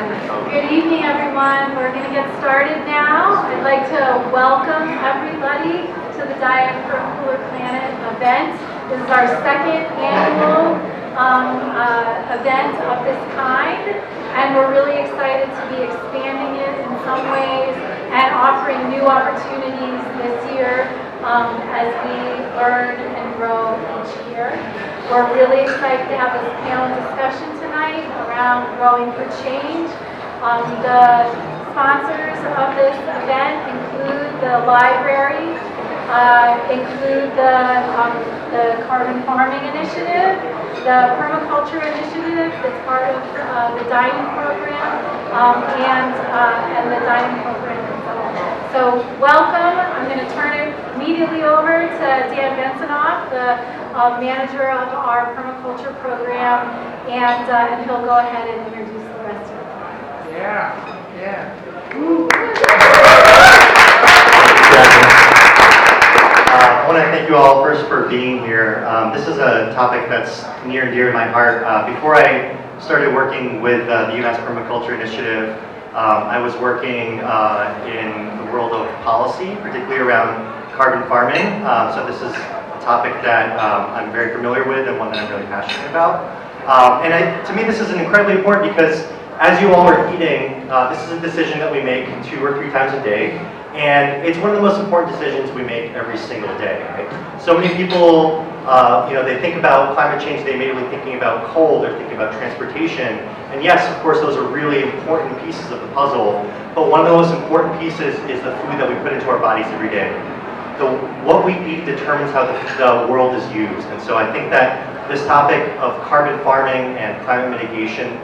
Good evening, everyone. We're going to get started now. I'd like to welcome everybody to the Diet for a Cooler Planet event. This is our second annual event of this kind, and we're really excited to be expanding it in some ways and offering new opportunities this year as we learn and grow each year. We're really excited to have this panel discussion tonight around Growing for Change. The sponsors of this event include the library, include the Carbon Farming Initiative, the Permaculture Initiative that's part of the dining program, and the dining program itself. So welcome. I'm going to turn it immediately over to Dan Bensonoff, the manager of our permaculture program, and he'll go ahead and introduce the rest of it. Yeah. I want to thank you all first for being here. This is a topic that's near and dear to my heart. Before I started working with the UMass Permaculture Initiative, I was working in the world of policy, particularly around carbon farming. So this is a topic that I'm very familiar with and one that I'm really passionate about. To me, this is incredibly important because as you all are eating, this is a decision that we make 2 or 3 times a day, and it's one of the most important decisions we make every single day. Right? So many people, they think about climate change, they immediately thinking about coal, they're thinking about transportation, and yes, of course, those are really important pieces of the puzzle, but one of the most important pieces is the food that we put into our bodies every day. What we eat determines how the world is used, and so I think that this topic of carbon farming and climate mitigation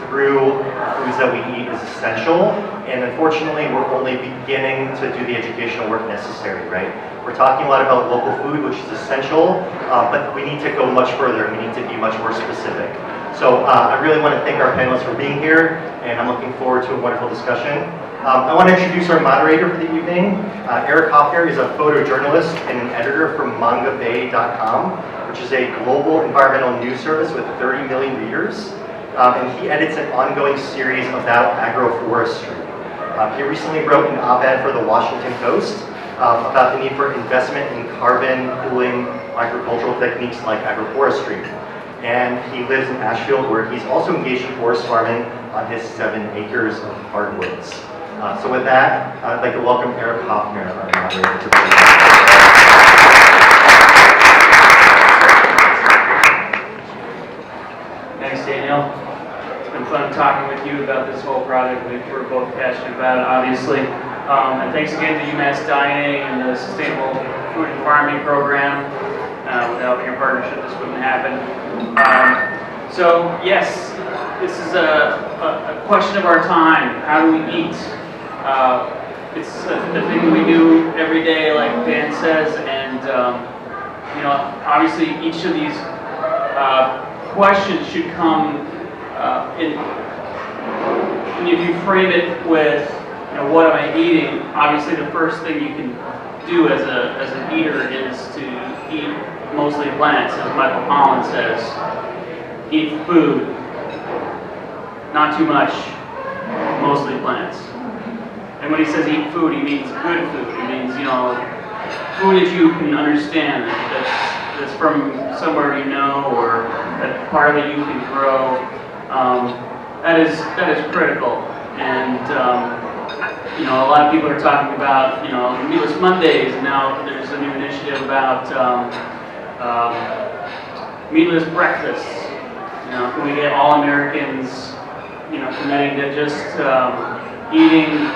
through foods that we eat is essential, and unfortunately we're only beginning to do the educational work necessary, right? We're talking a lot about local food, which is essential, but we need to go much further and we need to be much more specific. So I really want to thank our panelists for being here, and I'm looking forward to a wonderful discussion. I want to introduce our moderator for the evening. Eric Hoffner is a photojournalist and an editor from Mongabay.com, which is a global environmental news service with 30 million readers. And he edits an ongoing series about agroforestry. He recently wrote an op-ed for the Washington Post about the need for investment in carbon cooling agricultural techniques like agroforestry. And he lives in Asheville, where he's also engaged in forest farming on his 7 acres of hardwoods. So with that, I'd like to welcome Eric Hoffner, our moderator, to the panel. Thanks, Daniel. It's been fun talking with you about this whole project. We're both passionate about it, obviously. And thanks again to UMass Dining and the Sustainable Food and Farming Program. Without your partnership, this wouldn't happen. So yes, this is a question of our time. How do we eat? It's the thing we do every day, like Dan says, and obviously each of these questions should come and if you frame it with, what am I eating? Obviously, the first thing you can do as an eater is to eat mostly plants, as Michael Pollan says. Eat food, not too much, mostly plants. And when he says eat food, he means good food. He means, food that you can understand, that's from somewhere or that part of it you can grow. That is critical. And a lot of people are talking about meatless Mondays, and now there's a new initiative about meatless breakfasts. Can we get all Americans committing to just eating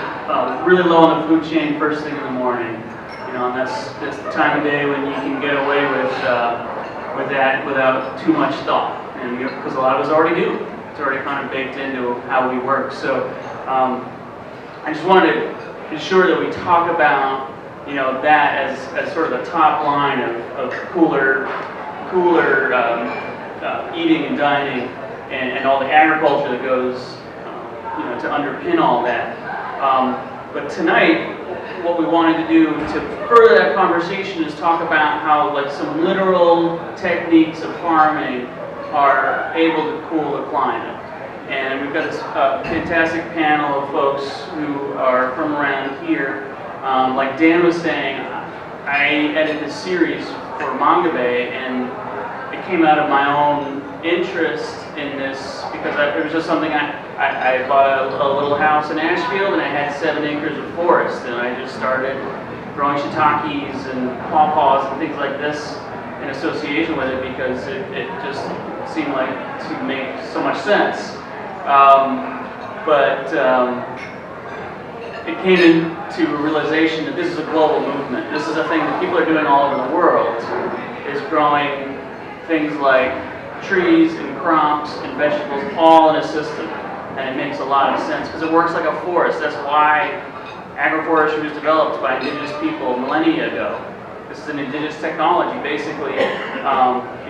really low on the food chain first thing in the morning? And that's the time of day when you can get away with that without too much thought, and because a lot of us already do. It's already kind of baked into how we work. So I just wanted to ensure that we talk about that as sort of the top line of cooler eating and dining, and all the agriculture that goes to underpin all that. But tonight, what we wanted to do to further that conversation is talk about how some literal techniques of farming are able to cool the climate. And we we've got this fantastic panel of folks who are from around here. Like Dan was saying, I edited this series for Mongabay, and it came out of my own interest in this because it was just something I bought a little house in Ashfield, and I had 7 acres of forest, and I just started growing shiitakes and pawpaws and things like this in association with it because it just seemed like to make so much sense. It came into a realization that this is a global movement. This is a thing that people are doing all over the world, is growing things like trees and crops and vegetables all in a system. And it makes a lot of sense because it works like a forest. That's why agroforestry was developed by indigenous people millennia ago. This is an indigenous technology, basically,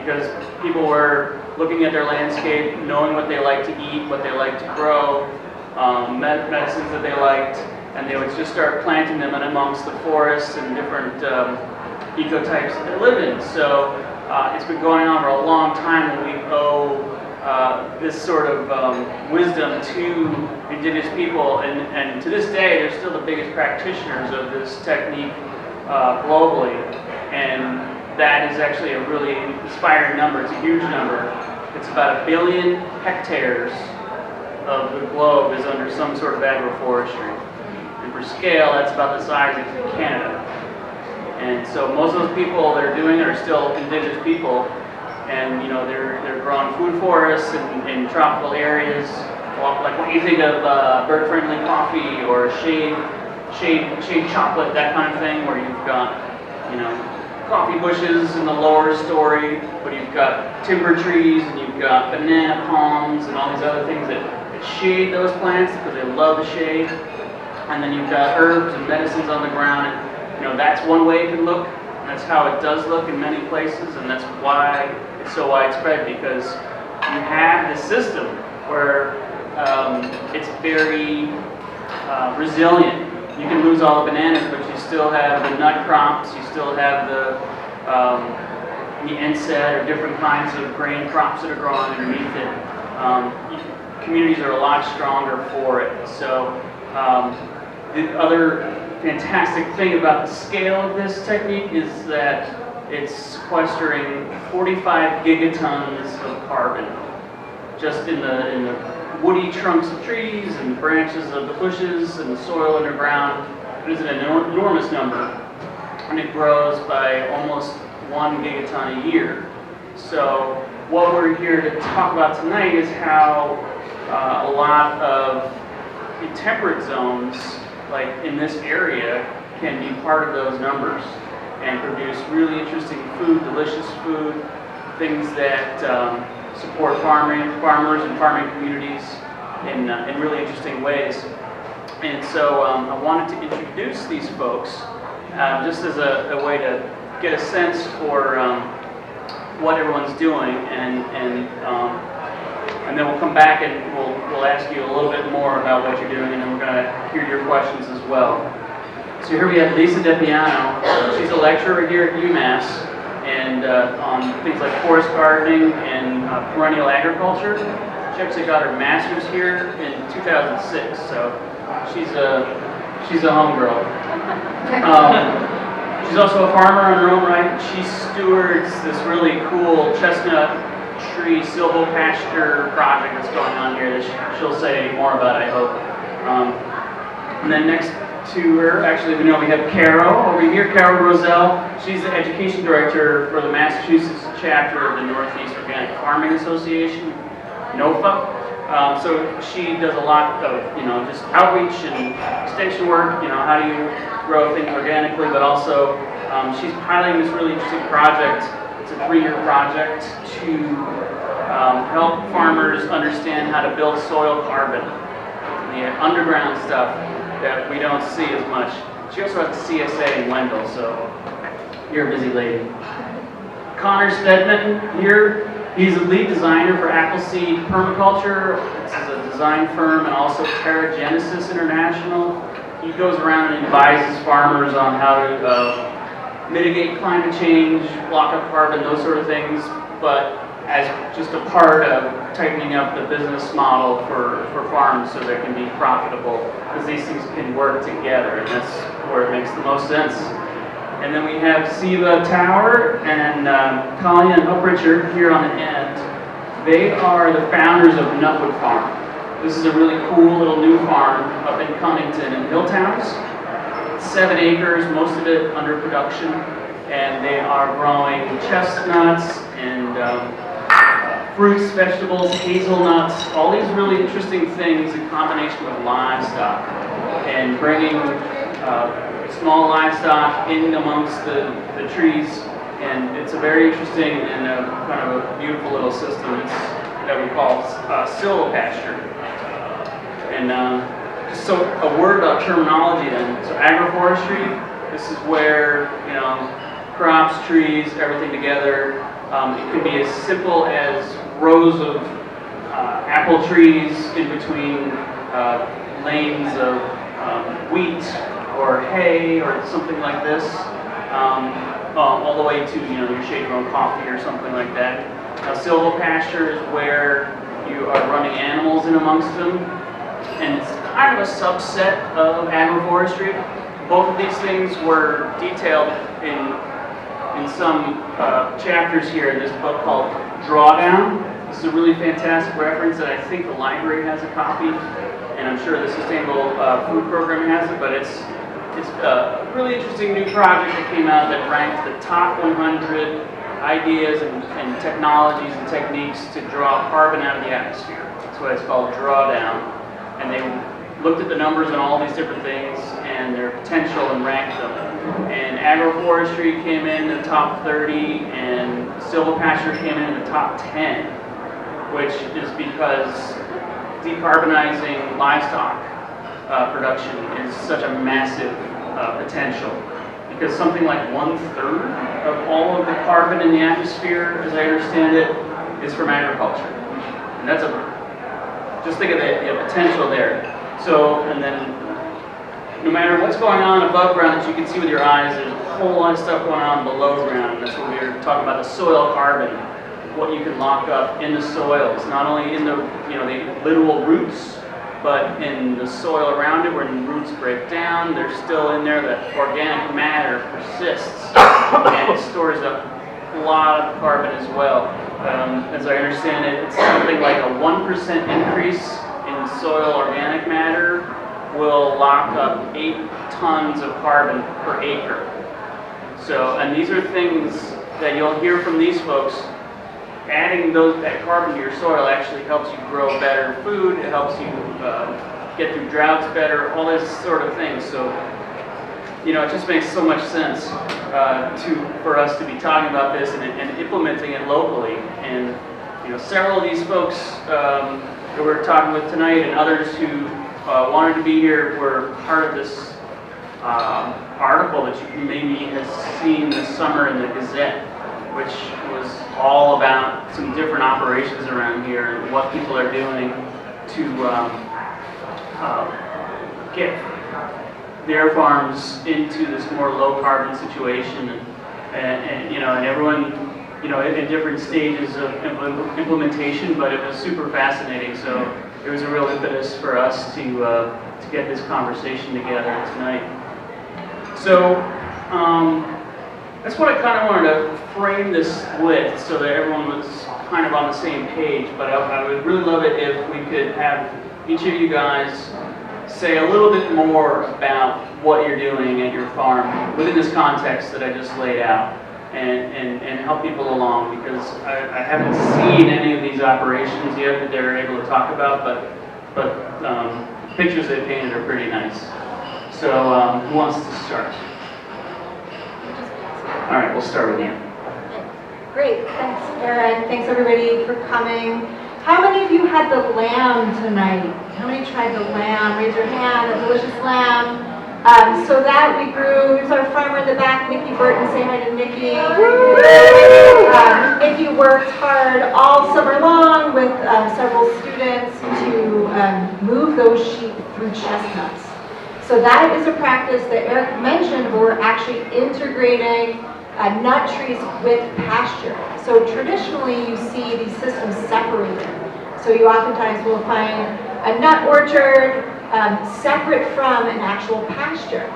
because people were looking at their landscape, knowing what they like to eat, what they like to grow, medicines that they liked, and they would just start planting them in amongst the forests and different ecotypes that they live in. So it's been going on for a long time, and we owe this sort of wisdom to indigenous people, and to this day, they're still the biggest practitioners of this technique globally, and that is actually a really inspiring number. It's a huge number. It's about 1 billion hectares of the globe is under some sort of agroforestry. And for scale, that's about the size of Canada. And so most of those people that are doing it are still indigenous people, and they're growing food forests in tropical areas, like what you think of bird-friendly coffee or shade chocolate, that kind of thing, where you've got coffee bushes in the lower story, but you've got timber trees and you've got banana palms and all these other things that shade those plants because they love the shade. And then you've got herbs and medicines on the ground. And, that's one way it can look. That's how it does look in many places, and that's why it's so widespread, because you have this system where it's very resilient. You can lose all the bananas, but you still have the nut crops, you still have the NSAID or different kinds of grain crops that are growing underneath it. Communities are a lot stronger for it. So the other fantastic thing about the scale of this technique is that it's sequestering 45 gigatons of carbon just in the woody trunks of trees and branches of the bushes and the soil underground. It is an enormous number, and it grows by almost 1 gigaton a year. So what we're here to talk about tonight is how a lot of temperate zones, like in this area, can be part of those numbers and produce really interesting food, delicious food, things that support farmers and farming communities in really interesting ways. And so I wanted to introduce these folks just as a way to get a sense for what everyone's doing, and then we'll come back and we'll ask you a little bit more about what you're doing, and then we're going to hear your questions as well. So here we have Lisa DePiano. She's a lecturer here at UMass, and on things like forest gardening and perennial agriculture. She actually got her master's here in 2006, so she's a homegirl. She's also a farmer in her own right. She stewards this really cool chestnut tree silvopasture project that's going on here that she'll say more about, I hope. And then next to her, actually, we have Carol over here, Carol Roselle. She's the education director for the Massachusetts chapter of the Northeast Organic Farming Association, NOFA. So she does a lot of, just outreach and extension work, how do you grow things organically, but also she's piloting this really interesting project. It's a 3-year project to help farmers understand how to build soil carbon, the underground stuff that we don't see as much. She also has the CSA in Wendell, so you're a busy lady. Connor Stedman here. He's the lead designer for Appleseed Permaculture. This is a design firm, and also Terragenesis International. He goes around and advises farmers on how to mitigate climate change, block up carbon, those sort of things, but as just a part of tightening up the business model for farms so they can be profitable, because these things can work together, and that's where it makes the most sense. And then we have Siva Tower and Colleen and Upricher here on the end. They are the founders of Nutwood Farm. This is a really cool little new farm up in Cunnington in Hilltowns. 7 acres, most of it under production, and they are growing chestnuts and fruits, vegetables, hazelnuts, all these really interesting things in combination with livestock, and bringing small livestock in amongst the trees, and it's a very interesting and kind of a beautiful little system that we call silvopasture. And so a word about terminology then. So agroforestry, this is where, you know, crops, trees, everything together. It can be as simple as rows of apple trees in between lanes of wheat or hay or something like this, all the way to, you know, your shade-grown coffee or something like that. Now, silvopasture is where you are running animals in amongst them, and it's kind of a subset of agroforestry. Both of these things were detailed in some chapters here in this book called Drawdown. This is a really fantastic reference, and I think the library has a copy, and I'm sure the Sustainable Food Program has it, but it's a really interesting new project that came out that ranked the top 100 ideas and technologies and techniques to draw carbon out of the atmosphere. That's why it's called Drawdown. And they looked at the numbers on all these different things and their potential and ranked them. And agroforestry came in the top 30, and silvopasture came in the top 10, which is because decarbonizing livestock production is such a massive potential. Because something like 1/3 of all of the carbon in the atmosphere, as I understand it, is from agriculture. And that's just think of the potential there. So, and then no matter what's going on above ground that you can see with your eyes, there's a whole lot of stuff going on below ground. That's what we were talking about, the soil carbon, what you can lock up in the soils, not only in the, you know, the literal roots, but in the soil around it. When roots break down, they're still in there. That organic matter persists and it stores up a lot of carbon as well. As I understand it, it's something like a 1% increase in soil organic matter will lock up 8 tons of carbon per acre. So, and these are things that you'll hear from these folks. Adding that carbon to your soil actually helps you grow better food. It helps you get through droughts better, all this sort of things. So, you know, it just makes so much sense for us to be talking about this and implementing it locally. And, you know, several of these folks that we're talking with tonight and others who wanted to be here were part of this article that you maybe have seen this summer in the Gazette, which was all about some different operations around here and what people are doing to get their farms into this more low carbon situation, and you know, and everyone, you know, in different stages of implementation, but it was super fascinating. So it was a real impetus for us to get this conversation together tonight. So that's what I kind of wanted to frame this with, so that everyone was kind of on the same page. But I would really love it if we could have each of you guys say a little bit more about what you're doing at your farm within this context that I just laid out, and help people along, because I haven't seen any of these operations yet that they're able to talk about, but pictures they painted are pretty nice. So who wants to start? All right, we'll start with you. Great, thanks Aaron. Thanks everybody for coming. How many of you had the lamb tonight? How many tried the lamb? Raise your hand, a delicious lamb. So that we grew, here's our farmer in the back, Nikki Burton, say hi to Nikki. Nikki worked hard all summer long with several students to move those sheep through chestnuts. So that is a practice that Eric mentioned, where we're actually integrating nut trees with pasture. So traditionally you see these systems separated. So you oftentimes will find a nut orchard separate from an actual pasture.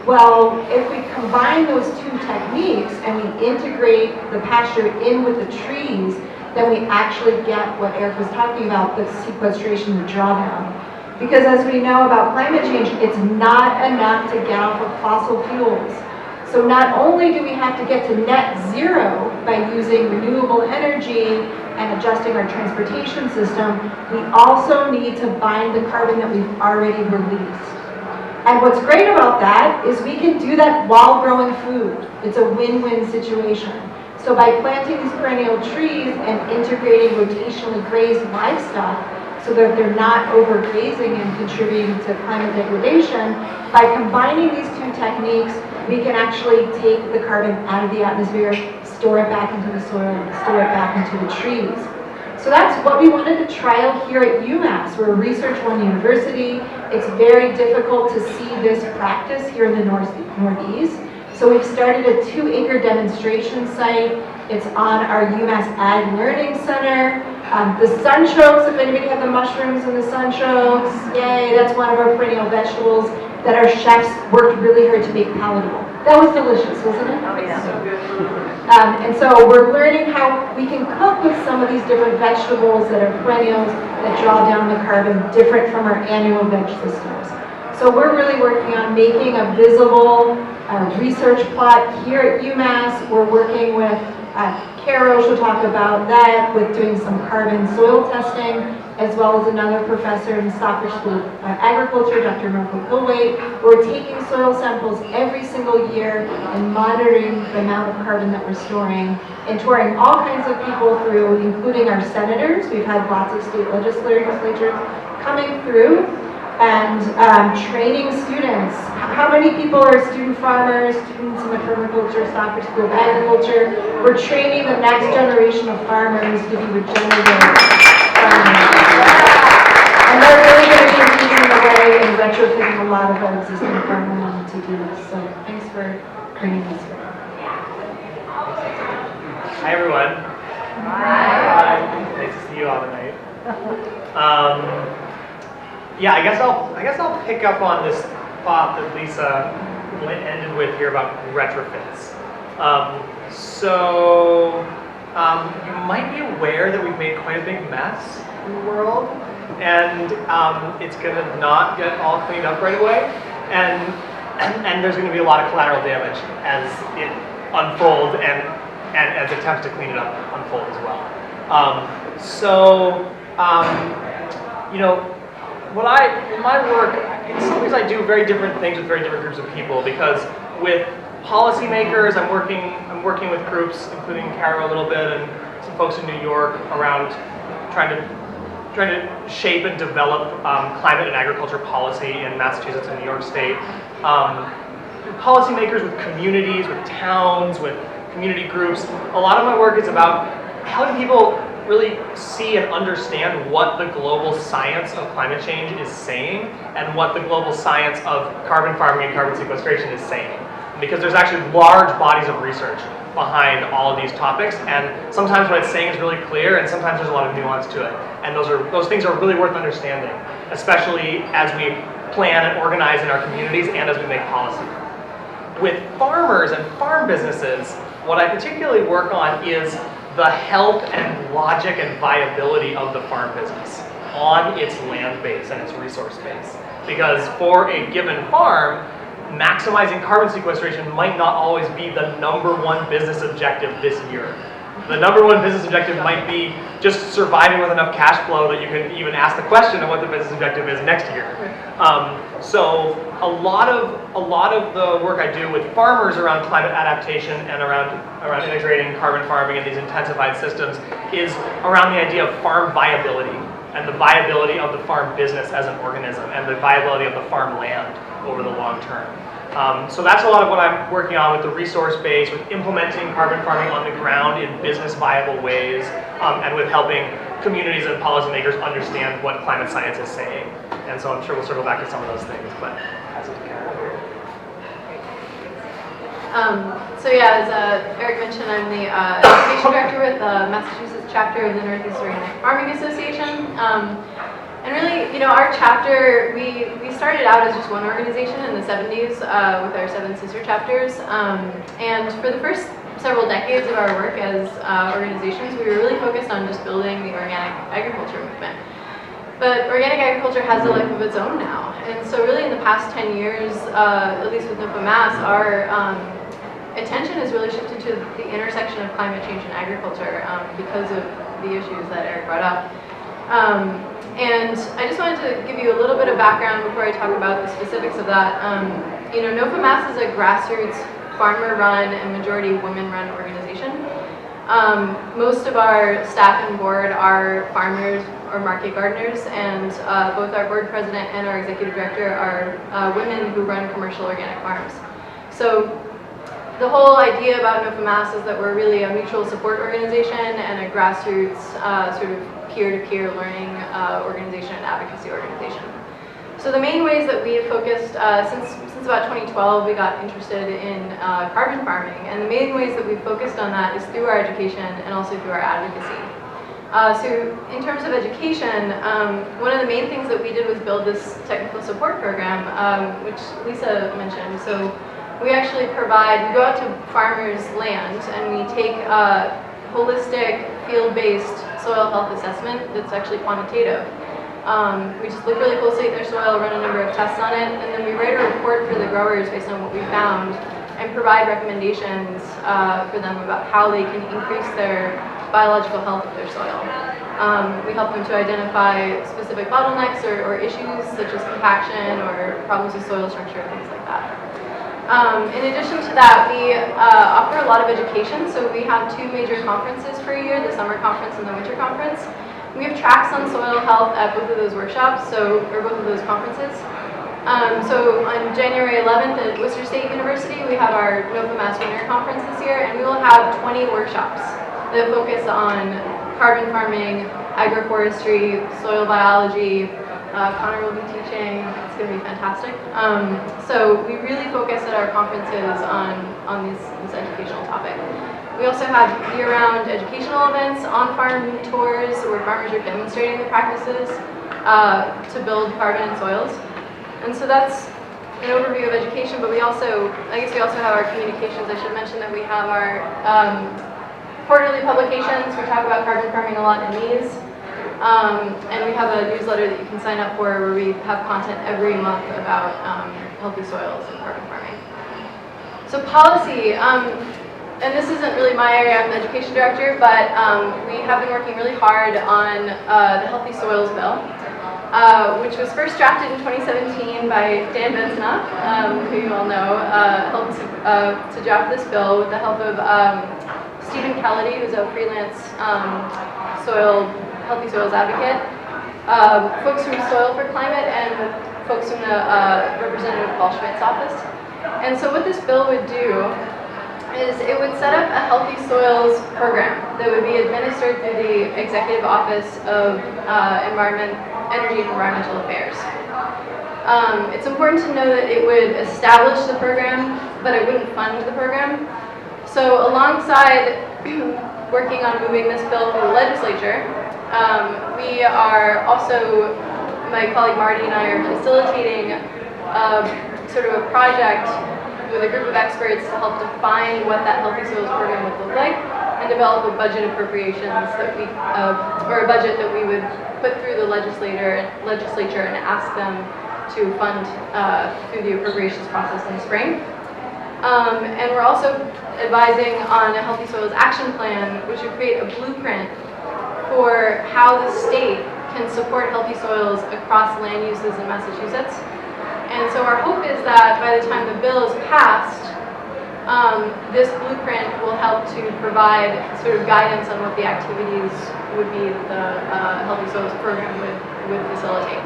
Well, if we combine those two techniques and we integrate the pasture in with the trees, then we actually get what Eric was talking about, the sequestration, the drawdown. Because as we know about climate change, it's not enough to get off of fossil fuels. So not only do we have to get to net zero by using renewable energy and adjusting our transportation system, we also need to bind the carbon that we've already released. And what's great about that is we can do that while growing food. It's a win-win situation. So by planting these perennial trees and integrating rotationally grazed livestock so that they're not overgrazing and contributing to climate degradation, by combining these two techniques, we can actually take the carbon out of the atmosphere, store it back into the soil, store it back into the trees. So that's what we wanted to trial here at UMass. We're a Research One university. It's very difficult to see this practice here in the Northeast. So we've started a 2-acre demonstration site. It's on our UMass Ag Learning Center. The sunchokes, if anybody had the mushrooms and the sunchokes, yay, that's one of our perennial vegetables that our chefs worked really hard to make palatable. That was delicious, wasn't it? Oh, yeah. So good. And so we're learning how we can cook with some of these different vegetables that are perennials that draw down the carbon different from our annual veg systems. So we're really working on making a visible research plot here at UMass. We're working with Carol, she'll talk about that, with doing some carbon soil testing, as well as another professor in Stockbridge School of Agriculture, Dr. Marco Gilwait. We're taking soil samples every single year and monitoring the amount of carbon that we're storing, and touring all kinds of people through, including our senators. We've had lots of state legislators coming through, and training students. How many people are student farmers, students in the permaculture, Stockbridge School of Agriculture? We're training the next generation of farmers to be regenerative farmers. And they're really going to be leading the way and retrofitting a lot of our existing farmland to do this. So thanks for bringing this here. Hi everyone. Hi. Nice to see you all tonight. Yeah, I guess I'll pick up on this thought that Lisa ended with here about retrofits. You might be aware that we've made quite a big mess in the world, and it's going to not get all cleaned up right away, and there's going to be a lot of collateral damage as it unfolds and as attempts to clean it up unfold as well. In my work, in some ways I do very different things with very different groups of people, because with policymakers, I'm working with groups, including Carol a little bit, and some folks in New York around trying to shape and develop climate and agriculture policy in Massachusetts and New York State. Policymakers with communities, with towns, with community groups. A lot of my work is about helping people really see and understand what the global science of climate change is saying, and what the global science of carbon farming and carbon sequestration is saying. Because there's actually large bodies of research behind all of these topics, and sometimes what it's saying is really clear, and sometimes there's a lot of nuance to it. And those things are really worth understanding, especially as we plan and organize in our communities and as we make policy. With farmers and farm businesses, what I particularly work on is the health and logic and viability of the farm business on its land base and its resource base. Because for a given farm, maximizing carbon sequestration might not always be the #1 business objective this year. The #1 business objective might be just surviving with enough cash flow that you can even ask the question of what the business objective is next year. So a lot of the work I do with farmers around climate adaptation and around integrating carbon farming and these intensified systems is around the idea of farm viability and the viability of the farm business as an organism and the viability of the farm land over the long term. So that's a lot of what I'm working on with the resource base, with implementing carbon farming on the ground in business viable ways, and with helping communities and policymakers understand what climate science is saying. And so I'm sure we'll circle back to some of those things, but pass it to Carol here. So yeah, as Eric mentioned, I'm the education director with the Massachusetts chapter of the Northeast Organic Farming Association. And really, you know, our chapter, we started out as just one organization in the 70s with our 7 sister chapters. And for the first several decades of our work as organizations, we were really focused on just building the organic agriculture movement. But organic agriculture has a life of its own now. And so really in the past 10 years, at least with NOFA Mass, our attention has really shifted to the intersection of climate change and agriculture because of the issues that Eric brought up. And I just wanted to give you a little bit of background before I talk about the specifics of that. You know, NOFA Mass is a grassroots, farmer-run and majority women-run organization. Most of our staff and board are farmers or market gardeners, and both our board president and our executive director are women who run commercial organic farms. So the whole idea about NOFA Mass is that we're really a mutual support organization and a grassroots sort of peer-to-peer learning organization and advocacy organization. So the main ways that we have focused, since about 2012, we got interested in carbon farming, and the main ways that we've focused on that is through our education and also through our advocacy. So in terms of education, one of the main things that we did was build this technical support program, which Lisa mentioned. So we actually we go out to farmers' land and we take a holistic, field-based soil health assessment that's actually quantitative. We just look really closely at their soil, run a number of tests on it, and then we write a report for the growers based on what we found and provide recommendations for them about how they can increase their biological health of their soil. We help them to identify specific bottlenecks or issues such as compaction or problems with soil structure, things like that. In addition to that, we offer a lot of education. So we have 2 major conferences per year, the summer conference and the winter conference. We have tracks on soil health at both of those workshops, or both of those conferences. So on January 11th at Worcester State University, we have our NOFA Mass Winter Conference this year, and we will have 20 workshops that focus on carbon farming, agroforestry, soil biology. Connor will be teaching. It's going to be fantastic. So we really focus at our conferences on this educational topic. We also have year-round educational events, on-farm tours where farmers are demonstrating the practices to build carbon in soils. And so that's an overview of education, but we also have our communications. I should mention that we have our quarterly publications. We talk about carbon farming a lot in these. And we have a newsletter that you can sign up for where we have content every month about healthy soils and carbon farming. So policy, and this isn't really my area, I'm the education director, but we have been working really hard on the Healthy Soils Bill, which was first drafted in 2017 by Dan Bensnock, who you all know, helped to draft this bill with the help of Stephen Kelledy, who's a freelance healthy soils advocate, folks from Soil for Climate, and folks from the Representative Paul Schmidt's office. And so what this bill would do is it would set up a Healthy Soils program that would be administered through the Executive Office of Energy and Environmental Affairs. It's important to know that it would establish the program, but it wouldn't fund the program. So alongside working on moving this bill through the legislature, we are also, my colleague Marty and I are facilitating sort of a project with a group of experts to help define what that Healthy Soils program would look like and develop a budget appropriations that or a budget that we would put through the legislature and ask them to fund through the appropriations process in the spring. And we're also advising on a Healthy Soils Action Plan, which would create a blueprint for how the state can support healthy soils across land uses in Massachusetts. And so our hope is that by the time the bill is passed, this blueprint will help to provide sort of guidance on what the activities would be that the Healthy Soils program would facilitate.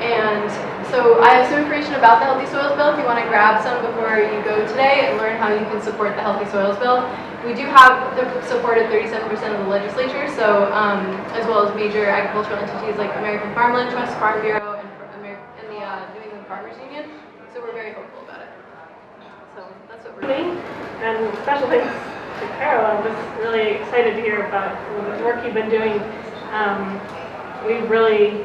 And so I have some information about the Healthy Soils Bill if you want to grab some before you go today and learn how you can support the Healthy Soils Bill. We do have the support of 37% of the legislature, so as well as major agricultural entities like American Farmland Trust, Farm Bureau, and the New England Farmers Union. So we're very hopeful about it. So That's what we're doing. And special thanks to Carol. I'm just really excited to hear about the work you've been doing. We really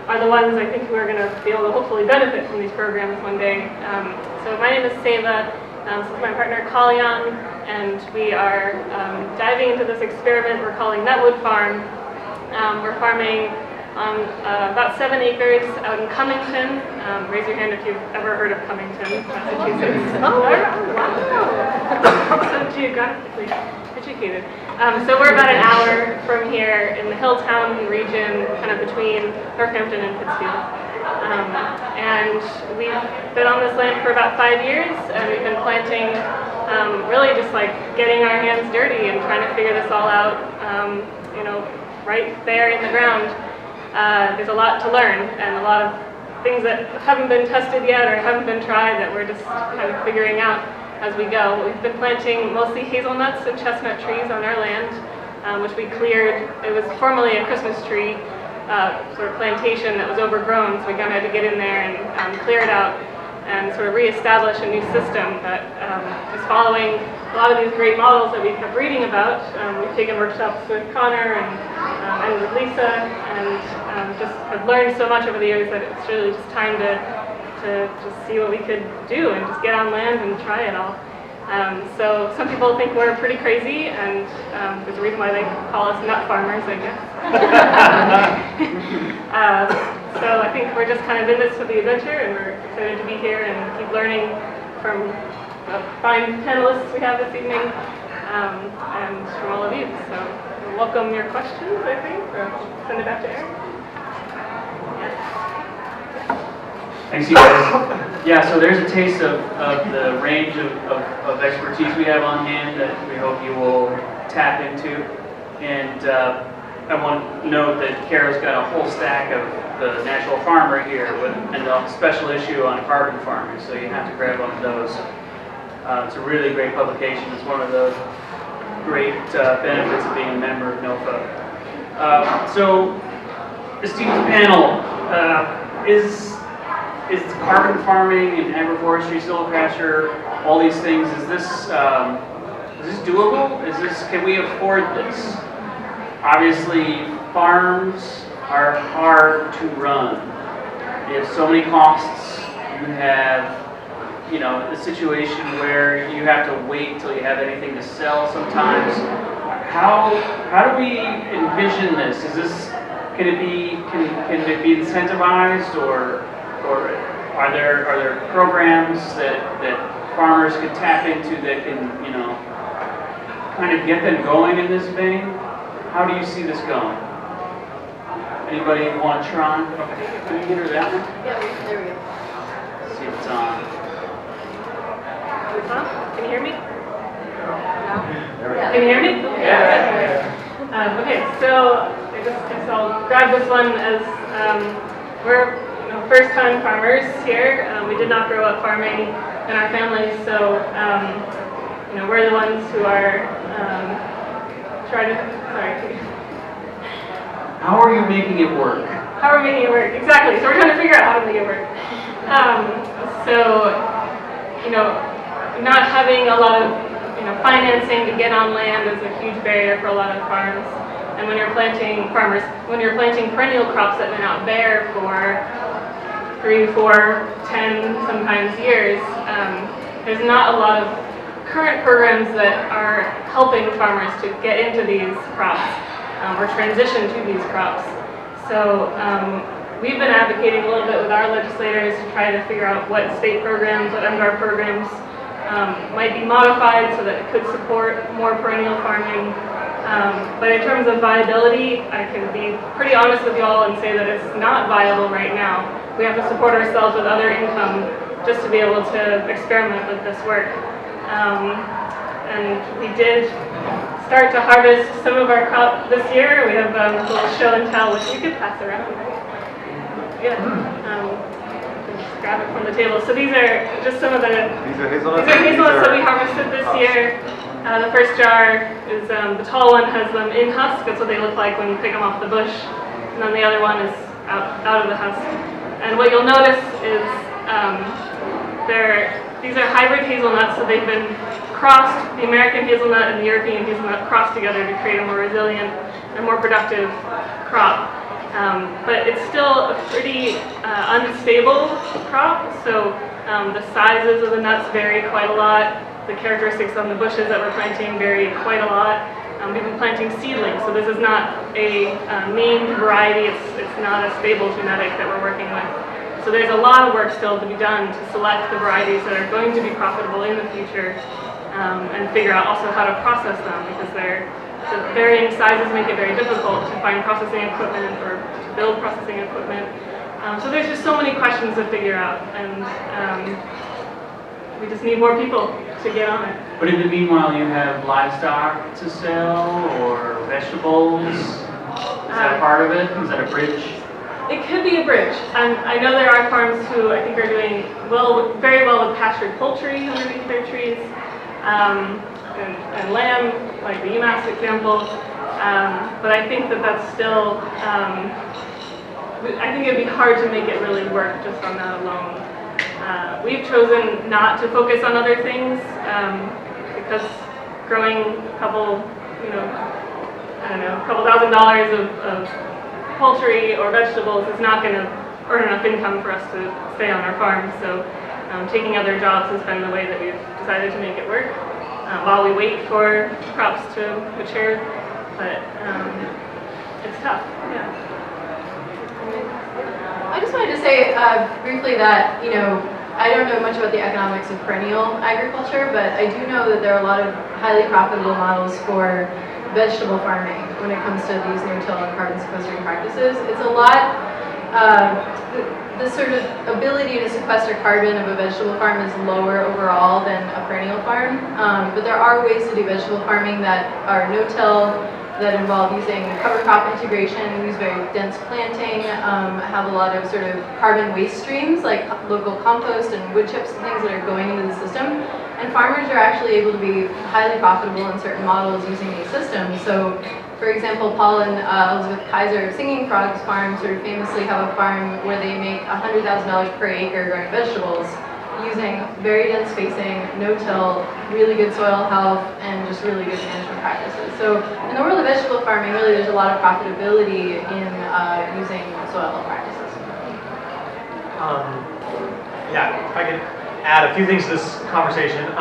are the ones, I think, who are going to be able to hopefully benefit from these programs one day. So my name is Seva. This is my partner, Kalyan, and we are diving into this experiment we're calling Nutwood Farm. We're farming on about 7 acres out in Cummington. Raise your hand if you've ever heard of Cummington, Massachusetts. Oh, wow. So geographically educated. So we're about an hour from here in the Hilltown region, kind of between Northampton and Pittsfield. And we've been on this land for about 5 years, and we've been planting, really just like getting our hands dirty and trying to figure this all out, right there in the ground. There's a lot to learn and a lot of things that haven't been tested yet or haven't been tried that we're just kind of figuring out as we go. We've been planting mostly hazelnuts and chestnut trees on our land, which we cleared. It was formerly a Christmas tree sort of plantation that was overgrown, so we kind of had to get in there and clear it out and sort of reestablish a new system that is following a lot of these great models that we kept reading about. We've taken workshops with Connor and with Lisa, and just have learned so much over the years that it's really just time to just see what we could do and just get on land and try it all. So some people think we're pretty crazy, and there's a reason why they call us nut farmers, I guess. So I think we're just kind of in this for the adventure, and we're excited to be here and keep learning from the fine panelists we have this evening, and from all of you. So we'll welcome your questions, I think, or send it back to Aaron. Thanks, you guys. Yeah, so there's a taste of the range of expertise we have on hand that we hope you will tap into. And I want to note that Carol's got a whole stack of the Natural Farmer here and a special issue on carbon farming, so you have to grab one of those. It's a really great publication. It's one of the great benefits of being a member of NOFA. So, esteemed panel, is carbon farming and agroforestry, silviculture, all these things, is this doable? Can we afford this? Obviously, farms are hard to run. You have so many costs. You have, the situation where you have to wait till you have anything to sell sometimes. How do we envision this? Can it be incentivized, or are there programs that farmers could tap into that can, kind of get them going in this vein? How do you see this going? Anybody want to try? Can you get her that one? Yeah, there we go. See if it's on. Can you hear me? Yeah. Can you hear me? Yeah. Okay, so I guess I'll grab this one as we're first-time farmers here. We did not grow up farming in our families, so we're the ones who are trying to. Sorry. How are you making it work? How are we making it work? Exactly. So we're trying to figure out how to make it work. Not having a lot of financing to get on land is a huge barrier for a lot of farms. And when you're planting perennial crops that have been out bare for 3, 4, 10, sometimes years, there's not a lot of current programs that are helping farmers to get into these crops or transition to these crops. So we've been advocating a little bit with our legislators to try to figure out what state programs, what MGAR programs might be modified so that it could support more perennial farming. But in terms of viability, I can be pretty honest with you all and say that it's not viable right now. We have to support ourselves with other income just to be able to experiment with this work. And we did start to harvest some of our crop this year. We have a little show and tell, which you could pass around. Yeah. Just grab it from the table. So these are just some of the hazelnuts that we harvested this year. The first jar is the tall one has them in husk. That's what they look like when you pick them off the bush. And then the other one is out of the husk. And what you'll notice is these are hybrid hazelnuts, so they've been crossed, the American hazelnut and the European hazelnut crossed together to create a more resilient and more productive crop. But it's still a pretty unstable crop, so the sizes of the nuts vary quite a lot. The characteristics on the bushes that we're planting vary quite a lot. We've been planting seedlings, so this is not a named variety, it's not a stable genetic that we're working with. So there's a lot of work still to be done to select the varieties that are going to be profitable in the future, and figure out also how to process them, because the varying sizes make it very difficult to find processing equipment or to build processing equipment. So there's just so many questions to figure out, and we just need more people to get on it. But in the meanwhile, you have livestock to sell or vegetables. Is that part of it? Is that a bridge? It could be a bridge. I know there are farms who I think are doing very well with pastured poultry underneath their trees, and lamb, like the UMass example. But I think that's still, I think it'd be hard to make it really work just on that alone. We've chosen not to focus on other things because growing a couple $1,000s of poultry or vegetables is not going to earn enough income for us to stay on our farm. So taking other jobs has been the way that we've decided to make it work while we wait for crops to mature. But it's tough, yeah. I just wanted to say briefly that, I don't know much about the economics of perennial agriculture, but I do know that there are a lot of highly profitable models for vegetable farming when it comes to these no-till and carbon sequestering practices. It's a lot, the sort of ability to sequester carbon of a vegetable farm is lower overall than a perennial farm, but there are ways to do vegetable farming that are no-till, that involve using cover crop integration, use very dense planting, have a lot of sort of carbon waste streams like local compost and wood chips and things that are going into the system. And farmers are actually able to be highly profitable in certain models using these systems. So, for example, Paul and Elizabeth Kaiser of Singing Frogs Farm sort of famously have a farm where they make $100,000 per acre growing vegetables using very dense spacing, no-till, really good soil health, and just really good management practices. So in the world of vegetable farming, really there's a lot of profitability in using soil health practices. Yeah, if I could add a few things to this conversation. I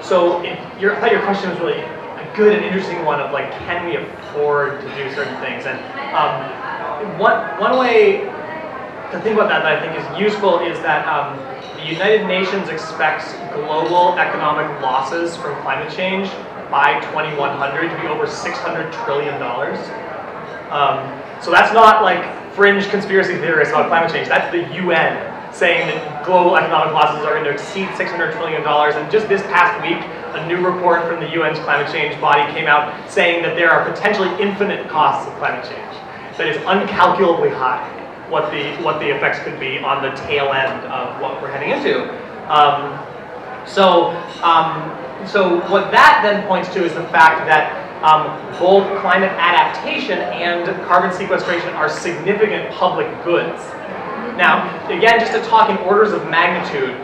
thought your question was really a good and interesting one of like, can we afford to do certain things? And one way to think about that I think is useful is that the United Nations expects global economic losses from climate change by 2100 to be over $600 trillion. So that's not like fringe conspiracy theorists about climate change. That's the UN saying that global economic losses are going to exceed $600 trillion. And just this past week, a new report from the UN's climate change body came out saying that there are potentially infinite costs of climate change. That is uncalculably high. What the effects could be on the tail end of what we're heading into. So what that then points to is the fact that both climate adaptation and carbon sequestration are significant public goods. Now, again, just to talk in orders of magnitude,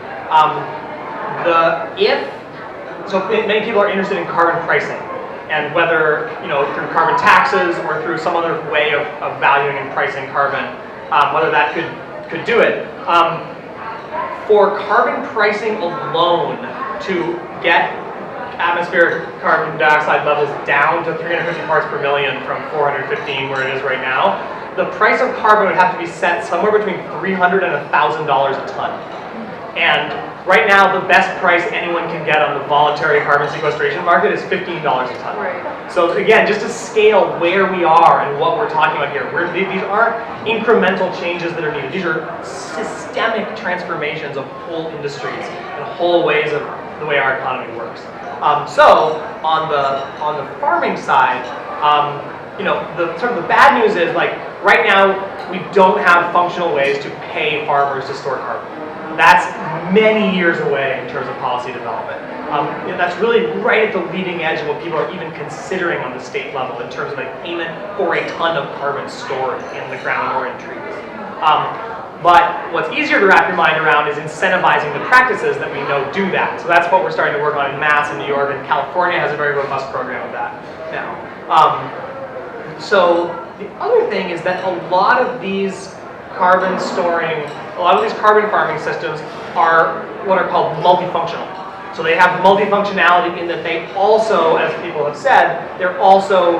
many people are interested in carbon pricing, and whether through carbon taxes or through some other way of valuing and pricing carbon. Whether that could do it. For carbon pricing alone to get atmospheric carbon dioxide levels down to 350 parts per million from 415 where it is right now, the price of carbon would have to be set somewhere between $300 and $1,000 a ton. And right now, the best price anyone can get on the voluntary carbon sequestration market is $15 a ton. Right. So again, just to scale where we are and what we're talking about here, these aren't incremental changes that are needed. These are systemic transformations of whole industries and whole ways of the way our economy works. So on the farming side, the sort of the bad news is like right now we don't have functional ways to pay farmers to store carbon. That's many years away in terms of policy development. That's really right at the leading edge of what people are even considering on the state level in terms of like payment for a ton of carbon stored in the ground or in trees. But what's easier to wrap your mind around is incentivizing the practices that we know do that. So that's what we're starting to work on in Mass in New York, and California has a very robust program of that now. So the other thing is that a lot of these carbon storing, a lot of these carbon farming systems are what are called multifunctional. So they have multifunctionality in that they also, as people have said, they're also,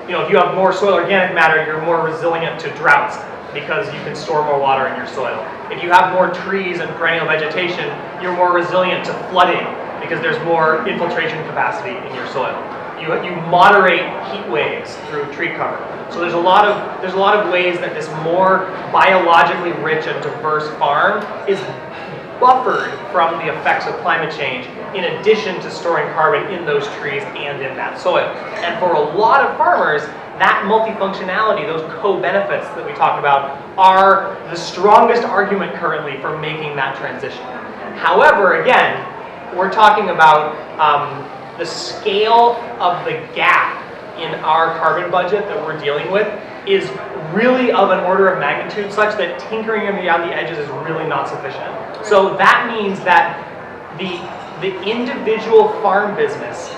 if you have more soil organic matter, you're more resilient to droughts because you can store more water in your soil. If you have more trees and perennial vegetation, you're more resilient to flooding because there's more infiltration capacity in your soil. You moderate heat waves through tree cover. So there's a lot of ways that this more biologically rich and diverse farm is buffered from the effects of climate change in addition to storing carbon in those trees and in that soil. And for a lot of farmers, that multifunctionality, those co-benefits that we talk about, are the strongest argument currently for making that transition. However, again, we're talking about the scale of the gap in our carbon budget that we're dealing with is really of an order of magnitude such that tinkering around the edges is really not sufficient. So that means that the individual farm business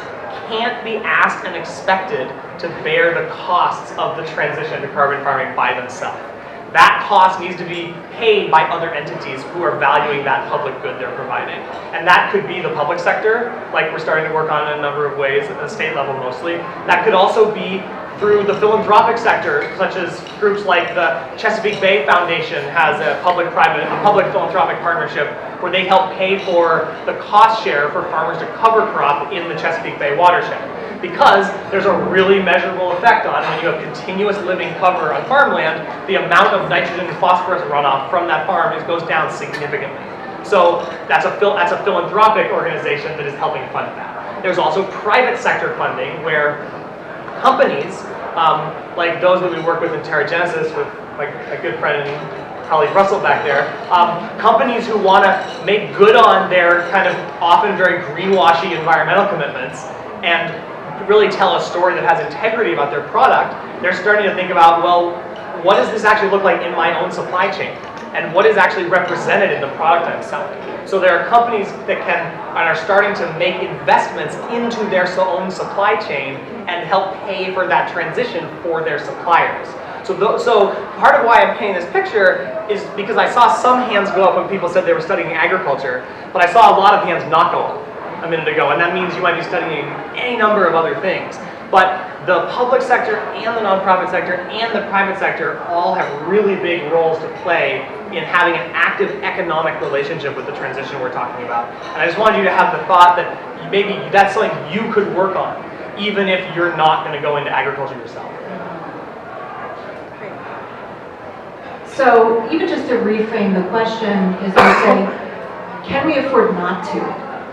can't be asked and expected to bear the costs of the transition to carbon farming by themselves. That cost needs to be paid by other entities who are valuing that public good they're providing. And that could be the public sector, like we're starting to work on in a number of ways at the state level mostly. That could also be through the philanthropic sector, such as groups like the Chesapeake Bay Foundation has a public philanthropic partnership where they help pay for the cost share for farmers to cover crop in the Chesapeake Bay watershed. Because there's a really measurable effect on when you have continuous living cover on farmland, the amount of nitrogen and phosphorus runoff from that farm goes down significantly. So that's a philanthropic organization that is helping fund that. There's also private sector funding where companies, like those that we work with in Terragenesis with my good friend and colleague Russell back there, companies who want to make good on their kind of often very greenwashy environmental commitments and really tell a story that has integrity about their product, they're starting to think about, well, what does this actually look like in my own supply chain? And what is actually represented in the product I'm selling? So there are companies that are starting to make investments into their own supply chain and help pay for that transition for their suppliers. So part of why I'm painting this picture is because I saw some hands go up when people said they were studying agriculture, but I saw a lot of hands not go up a minute ago, and that means you might be studying any number of other things. But the public sector and the nonprofit sector and the private sector all have really big roles to play in having an active economic relationship with the transition we're talking about. And I just wanted you to have the thought that maybe that's something you could work on, even if you're not going to go into agriculture yourself. So even just to reframe the question is to say, can we afford not to,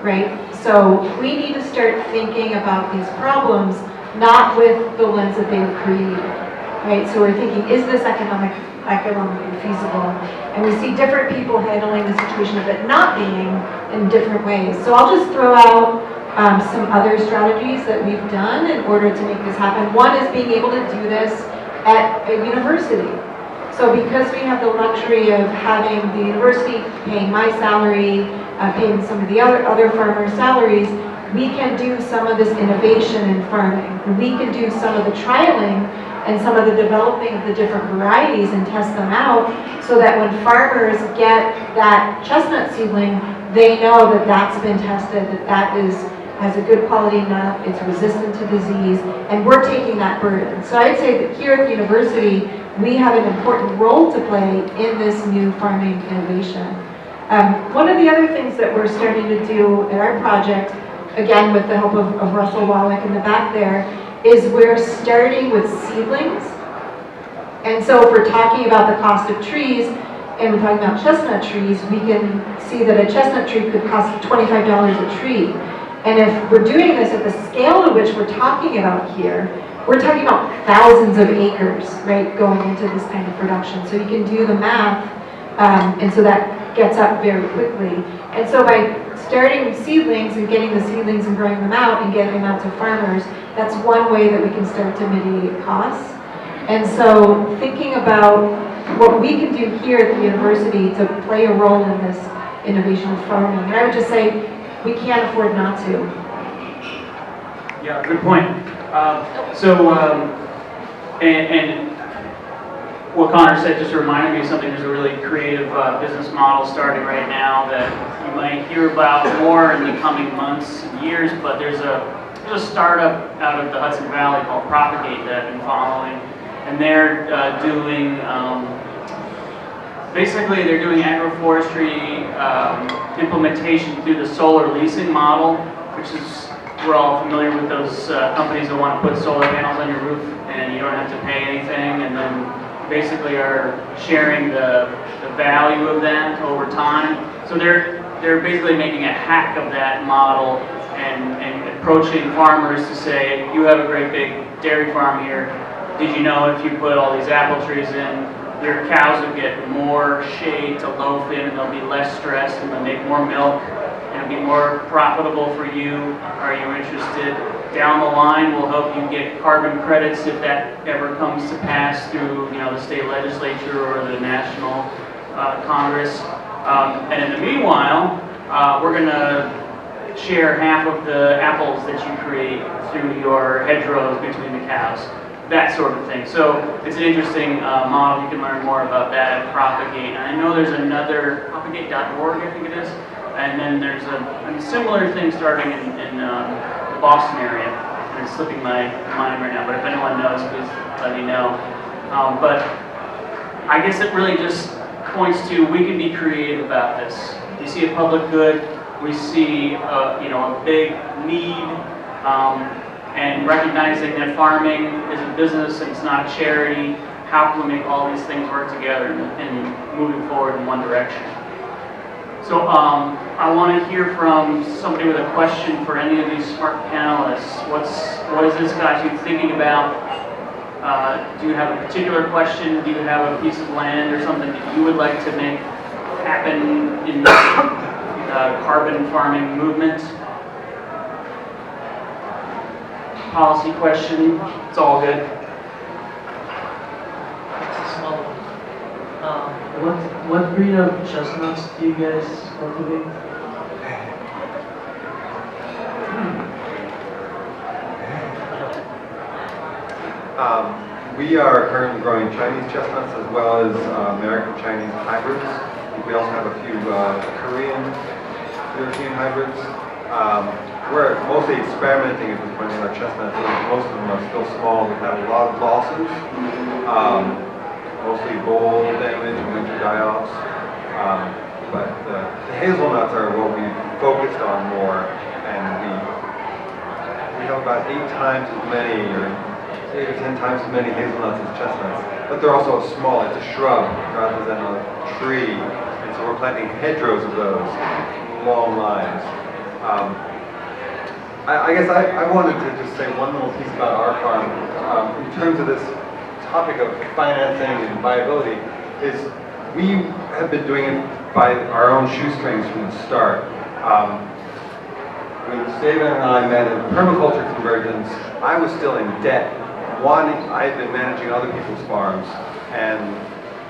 right? So we need to start thinking about these problems not with the lens that they were created, right? So we're thinking, is this economically feasible? And we see different people handling the situation of it not being in different ways. So I'll just throw out some other strategies that we've done in order to make this happen. One is being able to do this at a university. So because we have the luxury of having the university paying my salary, paying some of the other farmers' salaries, we can do some of this innovation in farming. We can do some of the trialing and some of the developing of the different varieties and test them out so that when farmers get that chestnut seedling, they know that that's been tested, that has a good quality nut, it's resistant to disease, and we're taking that burden. So I'd say that here at the university, we have an important role to play in this new farming innovation. One of the other things that we're starting to do at our project, again with the help of Russell Wallach in the back there, is we're starting with seedlings. And so if we're talking about the cost of trees, and we're talking about chestnut trees, we can see that a chestnut tree could cost $25 a tree. And if we're doing this at the scale to which we're talking about here, we're talking about thousands of acres, right, going into this kind of production. So you can do the math, and so that gets up very quickly. And so by starting with seedlings and getting the seedlings and growing them out and getting them out to farmers, that's one way that we can start to mitigate costs. And so thinking about what we can do here at the university to play a role in this innovation farming. And I would just say, we can't afford not to. Yeah, good point. And what Connor said just reminded me of something. There's a really creative business model starting right now that you might hear about more in the coming months and years, but there's a startup out of the Hudson Valley called Propagate that I've been following, and they're doing basically they're doing agroforestry implementation through the solar leasing model, which is, we're all familiar with those companies that want to put solar panels on your roof and you don't have to pay anything, and then basically are sharing the value of that over time. So they're basically making a hack of that model and approaching farmers to say, you have a great big dairy farm here. Did you know if you put all these apple trees in, your cows will get more shade to loaf in and they'll be less stressed and they'll make more milk and it'll be more profitable for you. Are you interested? Down the line, we'll help you get carbon credits if that ever comes to pass through, the state legislature or the national Congress. And in the meanwhile, we're going to share half of the apples that you create through your hedgerows between the cows. That sort of thing. So it's an interesting model. You can learn more about that at Propagate. And I know there's another, propagate.org, I think it is. And then there's a similar thing starting in the Boston area. And it's slipping my mind right now, but if anyone knows, please let me know. But I guess it really just points to we can be creative about this. We see a public good, we see a big need, and recognizing that farming is a business and it's not a charity. How can we make all these things work together and moving forward in one direction? So I want to hear from somebody with a question for any of these smart panelists. What is this got you thinking about? Do you have a particular question? Do you have a piece of land or something that you would like to make happen in the carbon farming movement? Policy question, it's all good. It's a small one. What breed of chestnuts do you guys cultivate? We are currently growing Chinese chestnuts as well as American Chinese hybrids. We also have a few Korean, European hybrids. We're mostly experimenting at this point with our chestnuts. Most of them are still small. We've had a lot of losses, mostly boll damage and winter die-offs. But the hazelnuts are what we focused on more, and we have about 8 times as many, or 8 or 10 times as many hazelnuts as chestnuts. But they're also small. It's a shrub rather than a tree, and so we're planting hedgerows of those, long lines. I guess I wanted to just say one little piece about our farm in terms of this topic of financing and viability. Is we have been doing it by our own shoestrings from the start. When Steven and I met in permaculture convergence, I was still in debt. I had been managing other people's farms and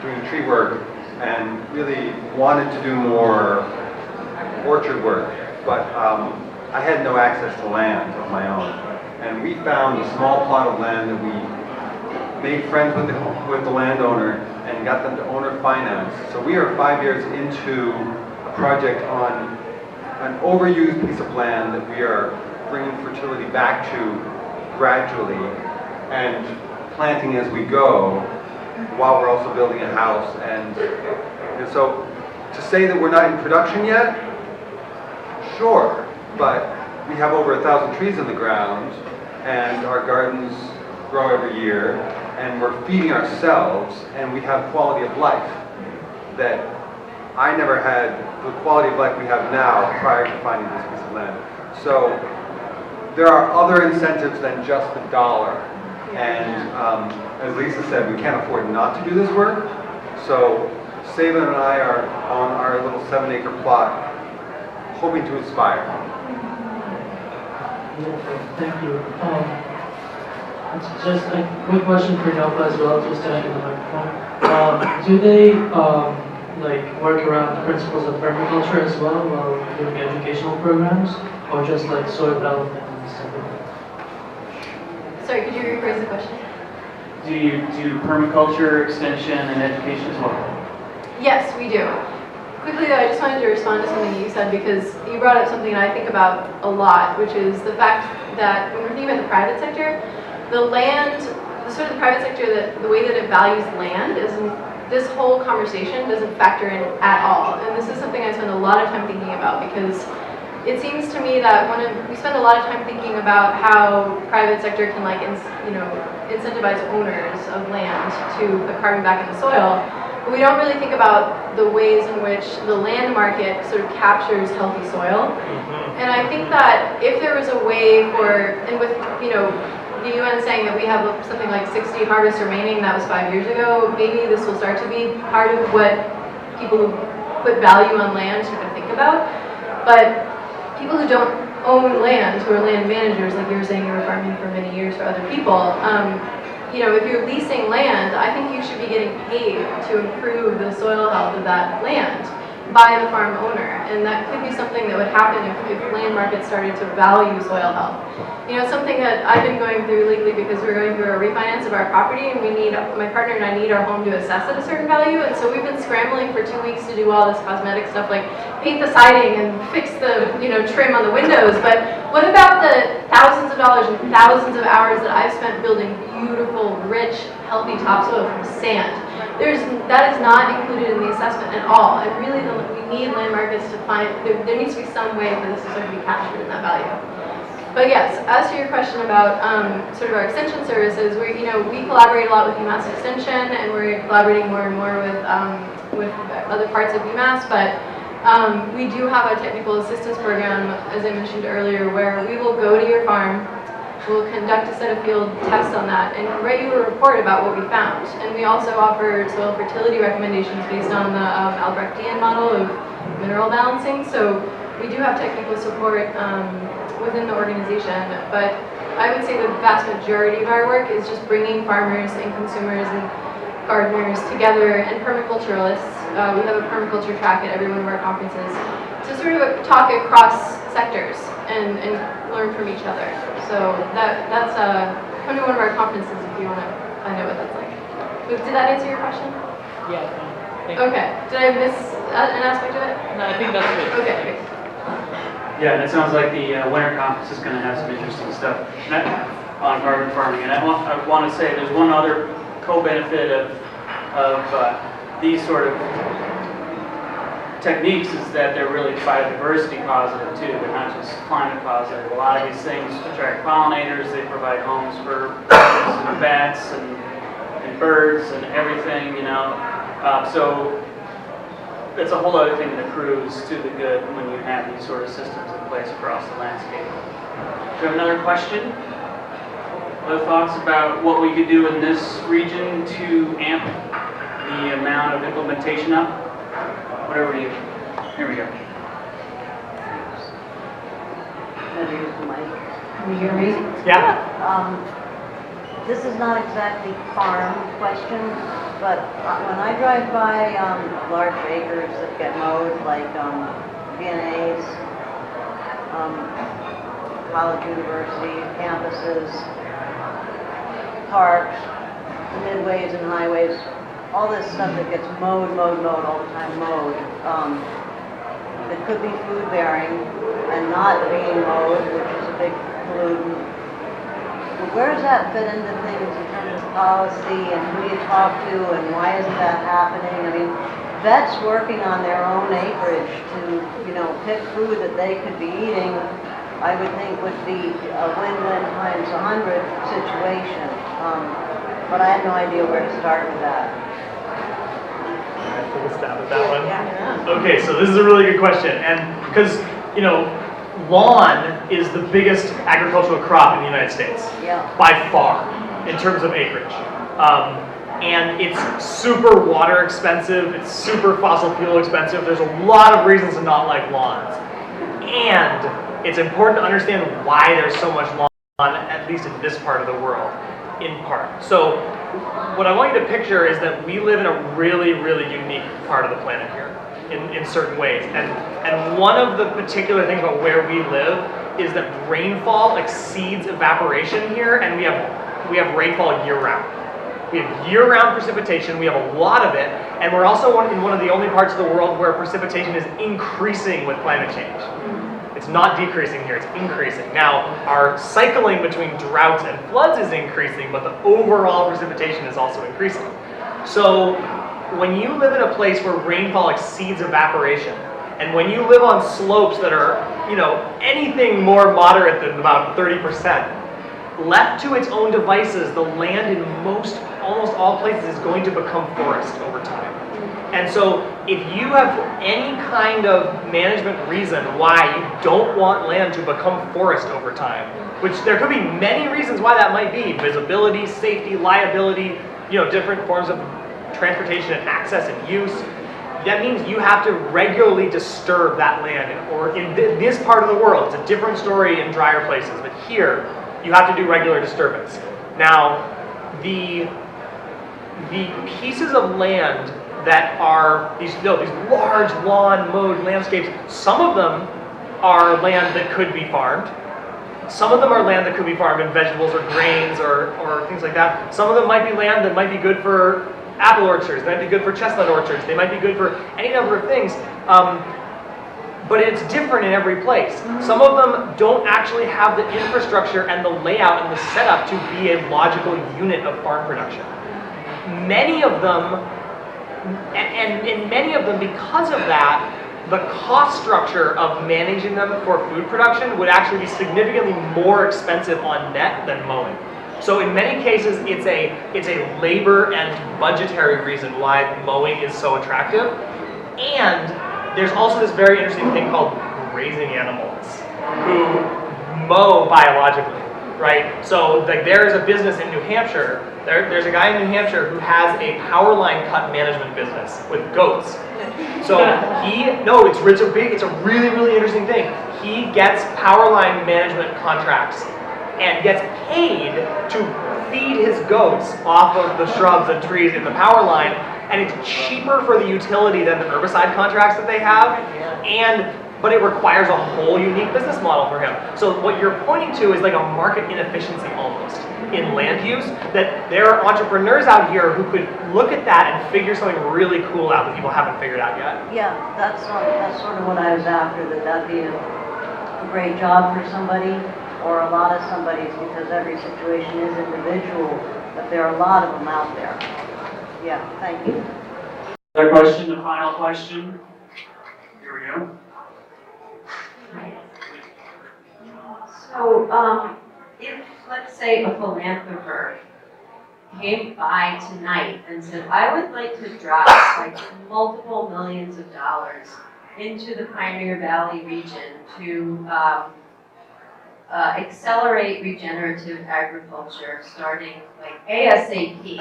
doing tree work and really wanted to do more orchard work, but I had no access to land of my own. And we found a small plot of land that we made friends with the landowner and got them to owner finance. So we are 5 years into a project on an overused piece of land that we are bringing fertility back to gradually and planting as we go while we're also building a house. And so to say that we're not in production yet, sure, but we have over 1,000 trees in the ground and our gardens grow every year and we're feeding ourselves and we have quality of life that I never had the quality of life we have now prior to finding this piece of land. So there are other incentives than just the dollar. And as Lisa said, we can't afford not to do this work. So Saban and I are on our little 7-acre plot hoping to inspire. Thank you. It's just a quick question for NOFA as well, just to add in the microphone. Do they like work around the principles of permaculture as well while doing educational programs, or just like soil development and stuff like that? Sorry, could you rephrase the question? Do you do permaculture, extension, and education as well? Yes, we do. Quickly though, I just wanted to respond to something you said because you brought up something I think about a lot, which is the fact that when we're thinking about the private sector, the land, the private sector, that the way that it values land this whole conversation doesn't factor in at all. And this is something I spend a lot of time thinking about because it seems to me that we spend a lot of time thinking about how private sector can incentivize owners of land to put carbon back in the soil. But we don't really think about the ways in which the land market sort of captures healthy soil. And I think that if there was a way with the UN saying that we have something like 60 harvests remaining, that was 5 years ago, maybe this will start to be part of what people who put value on land start to think about. But people who don't own land, who are land managers, like you were saying you were farming for many years for other people, if you're leasing land, I think you should be getting paid to improve the soil health of that land by the farm owner. And that could be something that would happen if land markets started to value soil health. Something that I've been going through lately because we're going through a refinance of our property and my partner and I need our home to assess at a certain value. And so we've been scrambling for 2 weeks to do all this cosmetic stuff like paint the siding and fix the, trim on the windows. But what about the thousands of dollars and thousands of hours that I've spent building beautiful, rich, healthy topsoil from sand? That is not included in the assessment at all. And really, we need land markets to find, there needs to be some way for this to sort of be captured in that value. But yes, as to your question about sort of our extension services, we collaborate a lot with UMass Extension, and we're collaborating more and more with other parts of UMass. But we do have a technical assistance program, as I mentioned earlier, where we will go to your farm. We'll conduct a set of field tests on that and write you a report about what we found. And we also offer soil fertility recommendations based on the Albrechtian model of mineral balancing. So we do have technical support within the organization, but I would say the vast majority of our work is just bringing farmers and consumers and gardeners together and permaculturalists. We have a permaculture track at every one of our conferences to sort of talk across sectors and learn from each other. So that's come to one of our conferences if you want to find out what that's like. Did that answer your question? Yeah. Thank you. Okay. Did I miss an aspect of it? No, I think that's good. Okay. Great. Yeah, and it sounds like the winter conference is going to have some interesting stuff on carbon farming. And I want to say there's one other co-benefit of these sort of techniques is that they're really biodiversity positive too. They're not just climate positive. A lot of these things attract pollinators. They provide homes for and bats and birds and everything, so it's a whole other thing that accrues to the good when you have these sort of systems in place across the landscape. Do you have another question? Other thoughts about what we could do in this region to amp the amount of implementation up? Whatever you, here we go. Can you hear me? Yeah. This is not exactly farm question, but when I drive by large acres that get mowed, like VNAs, college university campuses, parks, midways and highways, all this stuff that gets mowed all the time, that could be food bearing and not being mowed, which is a big pollutant. Where does that fit into things in terms of policy and who you talk to and why isn't that happening? I mean, vets working on their own acreage to, pick food that they could be eating, I would think would be a win-win times 100 situation. But I have no idea where to start with that. I took a stab at that one. Yeah. Okay, so this is a really good question, and because lawn is the biggest agricultural crop in the United States, by far, in terms of acreage. And it's super water expensive, it's super fossil fuel expensive. There's a lot of reasons to not like lawns. And it's important to understand why there's so much lawn, at least in this part of the world. in part. So what I want you to picture is that we live in a really, really unique part of the planet here in certain ways. And one of the particular things about where we live is that rainfall exceeds evaporation here, and we have rainfall year-round. We have year-round precipitation, we have a lot of it, and we're also in one of the only parts of the world where precipitation is increasing with climate change. It's not decreasing here, it's increasing. Now, our cycling between droughts and floods is increasing, but the overall precipitation is also increasing. So when you live in a place where rainfall exceeds evaporation, and when you live on slopes that are, anything more moderate than about 30%, left to its own devices, the land in almost all places is going to become forest over time. And so if you have any kind of management reason why you don't want land to become forest over time, which there could be many reasons why that might be, visibility, safety, liability, different forms of transportation and access and use, that means you have to regularly disturb that land. Or in this part of the world, it's a different story in drier places, but here, you have to do regular disturbance. Now, the pieces of land that are these large lawn mowed landscapes, some of them are land that could be farmed. Some of them are land that could be farmed in vegetables or grains or things like that. Some of them might be land that might be good for apple orchards, they might be good for chestnut orchards, they might be good for any number of things. But it's different in every place. Some of them don't actually have the infrastructure and the layout and the setup to be a logical unit of farm production. Many of them, and in many of them, because of that, the cost structure of managing them for food production would actually be significantly more expensive on net than mowing. So in many cases, it's a labor and budgetary reason why mowing is so attractive. And there's also this very interesting thing called grazing animals who mow biologically, right? So like there's a business in New Hampshire, there's a guy in New Hampshire who has a power line cut management business with goats. So it's a really, really interesting thing. He gets power line management contracts and gets paid to feed his goats off of the shrubs and trees in the power line, and it's cheaper for the utility than the herbicide contracts that they have, but it requires a whole unique business model for him. So what you're pointing to is like a market inefficiency almost in land use, that there are entrepreneurs out here who could look at that and figure something really cool out that people haven't figured out yet. Yeah, that's sort of what I was after, that'd be a great job for somebody or a lot of somebody's, because every situation is individual, but there are a lot of them out there. Yeah, thank you. Another question, the final question. Here we go. So, if, let's say, a philanthropist came by tonight and said, I would like to drop like multiple millions of dollars into the Pioneer Valley region to accelerate regenerative agriculture starting like ASAP.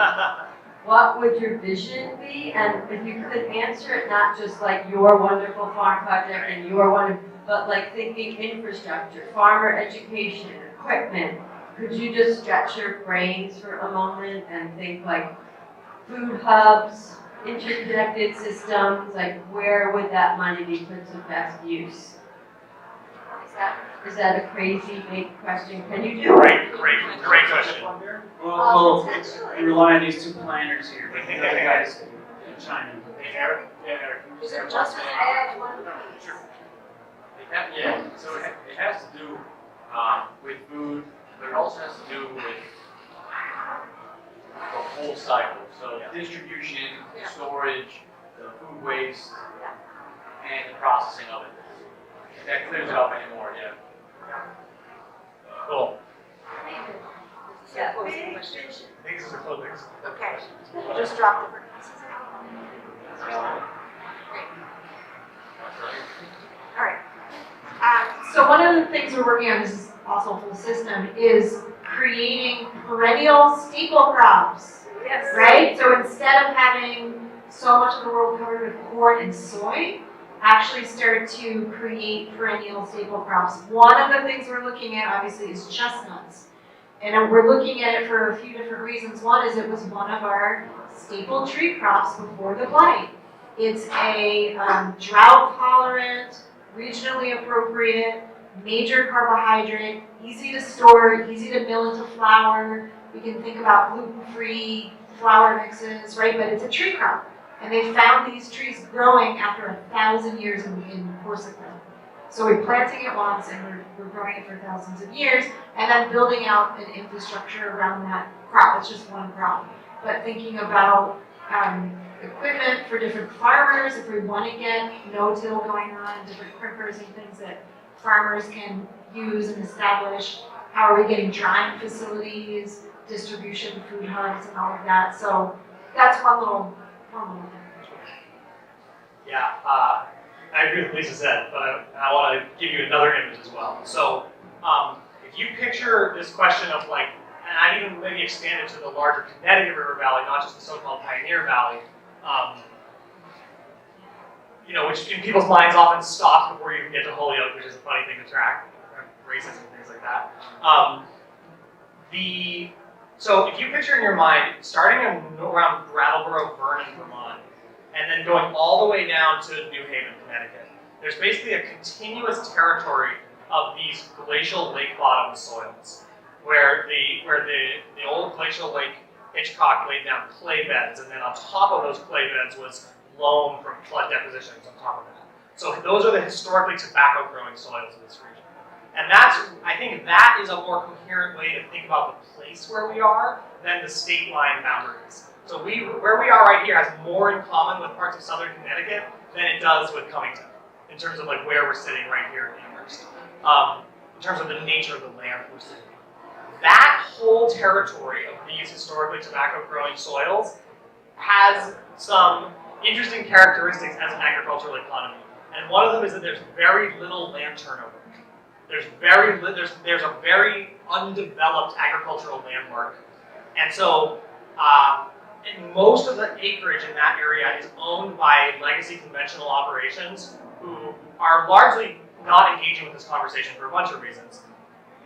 What would your vision be? And if you could answer it, not just like your wonderful farm project and your wonderful, but like thinking infrastructure, farmer education, equipment. Could you just stretch your brains for a moment and think like food hubs, interconnected systems, like where would that money be put to best use? Is that a crazy big question? Can you do it? Great question. Well, we rely on these two planners here. I think the other guys can chime in. Eric, Just add one. Sure. Yeah, so it has to do with food, but it also has to do with the whole cycle. So distribution, storage, the food waste, and the processing of it. If that clears it up anymore, yeah. Cool. Yeah. Thanks for closing. Okay. Just drop the All right. So one of the things we're working on, this is also a full system, is creating perennial staple crops. Yes. Right? So instead of having so much of the world covered with corn and soy, actually start to create perennial staple crops. One of the things we're looking at, obviously, is chestnuts. And we're looking at it for a few different reasons. One is it was one of our staple tree crops before the blight. It's a drought tolerant, regionally appropriate, major carbohydrate, easy to store, easy to mill into flour. We can think about gluten-free flour mixes, right? But it's a tree crop. And they found these trees growing after 1,000 years in Corsica. So we're planting it once and we're growing it for thousands of years and then building out an infrastructure around that crop. It's just one crop. But thinking about equipment for different farmers, if we want to get no-till going on, different crimpers and things that farmers can use and establish. How are we getting drying facilities, distribution, food hubs, and all of that. So that's one little thing. Yeah, I agree with what Lisa said, but I want to give you another image as well. So if you picture this question of like, and I'd even maybe expand it to the larger Connecticut River Valley, not just the so-called Pioneer Valley, which in people's minds often stops before you even get to Holyoke, which is a funny thing to track, races and things like that. So if you picture in your mind, starting around Brattleboro, Vernon, Vermont, and then going all the way down to New Haven, Connecticut, there's basically a continuous territory of these glacial lake bottom soils, where the old glacial lake Hitchcock laid down clay beds, and then on top of those clay beds was loam from flood depositions on top of that. So those are the historically tobacco-growing soils of this region. And I think that is a more coherent way to think about the place where we are than the state line boundaries. So where we are right here has more in common with parts of southern Connecticut than it does with Cummington, in terms of like where we're sitting right here in Amherst, in terms of the nature of the land we're sitting in. That whole territory of these historically tobacco-growing soils has some interesting characteristics as an agricultural economy. And one of them is that there's very little land turnover. There's a very undeveloped agricultural land market. And so and most of the acreage in that area is owned by legacy conventional operations who are largely not engaging with this conversation for a bunch of reasons.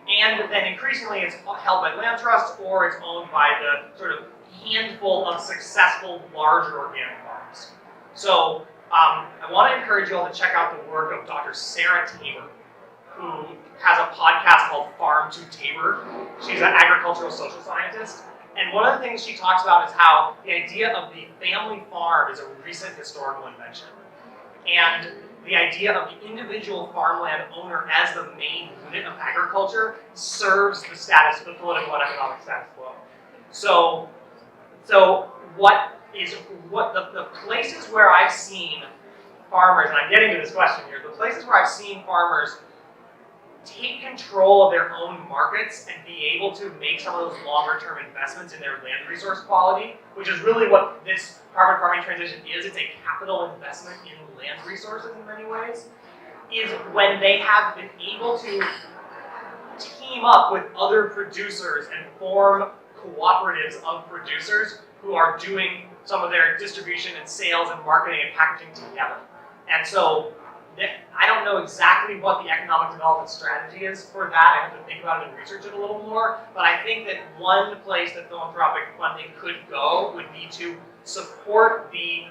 And then increasingly it's held by land trusts or it's owned by the sort of handful of successful larger organic farms. So I want to encourage you all to check out the work of Dr. Sarah Tabor, who has a podcast called Farm to Tabor. She's an agricultural social scientist. And one of the things she talks about is how the idea of the family farm is a recent historical invention. And the idea of the individual farmland owner as the main unit of agriculture serves the political and economic status quo. So the places where I've seen farmers, and I'm getting to this question here, the places where I've seen farmers take control of their own markets and be able to make some of those longer term investments in their land resource quality, which is really what this carbon farming transition is. It's a capital investment in land resources in many ways, is when they have been able to team up with other producers and form cooperatives of producers who are doing some of their distribution and sales and marketing and packaging together. And so I don't know exactly what the economic development strategy is for that. I have to think about it and research it a little more. But I think that one place that philanthropic funding could go would be to support the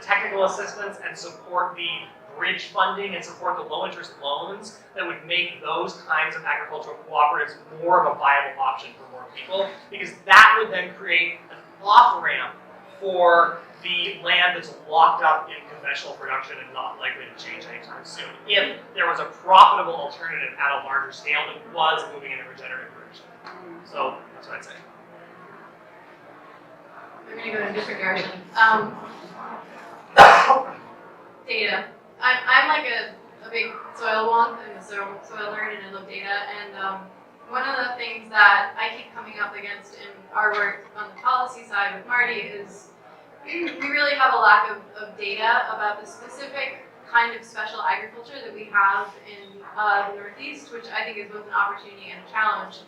technical assistance and support the bridge funding and support the low interest loans that would make those kinds of agricultural cooperatives more of a viable option for more people, because that would then create an off-ramp for the land that's locked up in conventional production and not likely to change anytime soon, if there was a profitable alternative at a larger scale that was moving in a regenerative direction. So that's what I'd say. I'm going to go in a different direction. Data. I'm like a big soil wonk. I'm a soil nerd and I love data. And one of the things that I keep coming up against in our work on the policy side with Marty is we really have a lack of data about the specific kind of special agriculture that we have in the Northeast, which I think is both an opportunity and a challenge.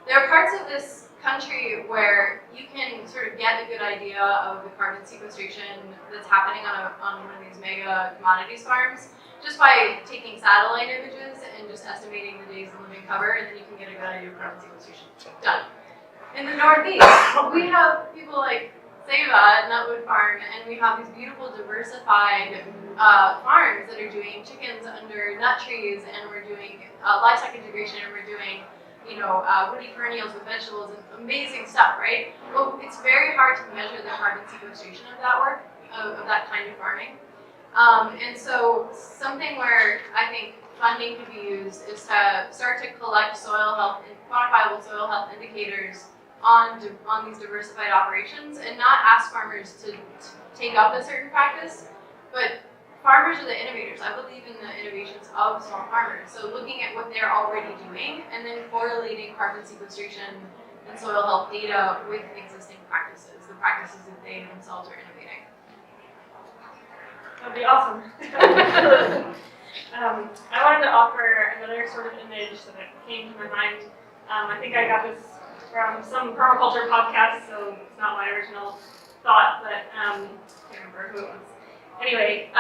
There are parts of this country where you can sort of get a good idea of the carbon sequestration that's happening on one of these mega commodities farms just by taking satellite images and just estimating the days of living cover, and then you can get a good idea of carbon sequestration. Done. In the Northeast, we have people like Seva, Nutwood Farm, and we have these beautiful diversified farms that are doing chickens under nut trees, and we're doing livestock integration, and we're doing woody perennials with vegetables, and amazing stuff, right? But it's very hard to measure the carbon sequestration of that work, of that kind of farming. And so something where I think funding could be used is to start to collect soil health and quantifiable soil health indicators on these diversified operations, and not ask farmers to take up a certain practice, but farmers are the innovators. I believe in the innovations of small farmers. So looking at what they're already doing and then correlating carbon sequestration and soil health data with existing practices, the practices that they themselves are innovating. That'd be awesome. I wanted to offer another sort of image that came to my mind. I think I got this from some permaculture podcast, so it's not my original thought, but I can't remember who it was. Anyway,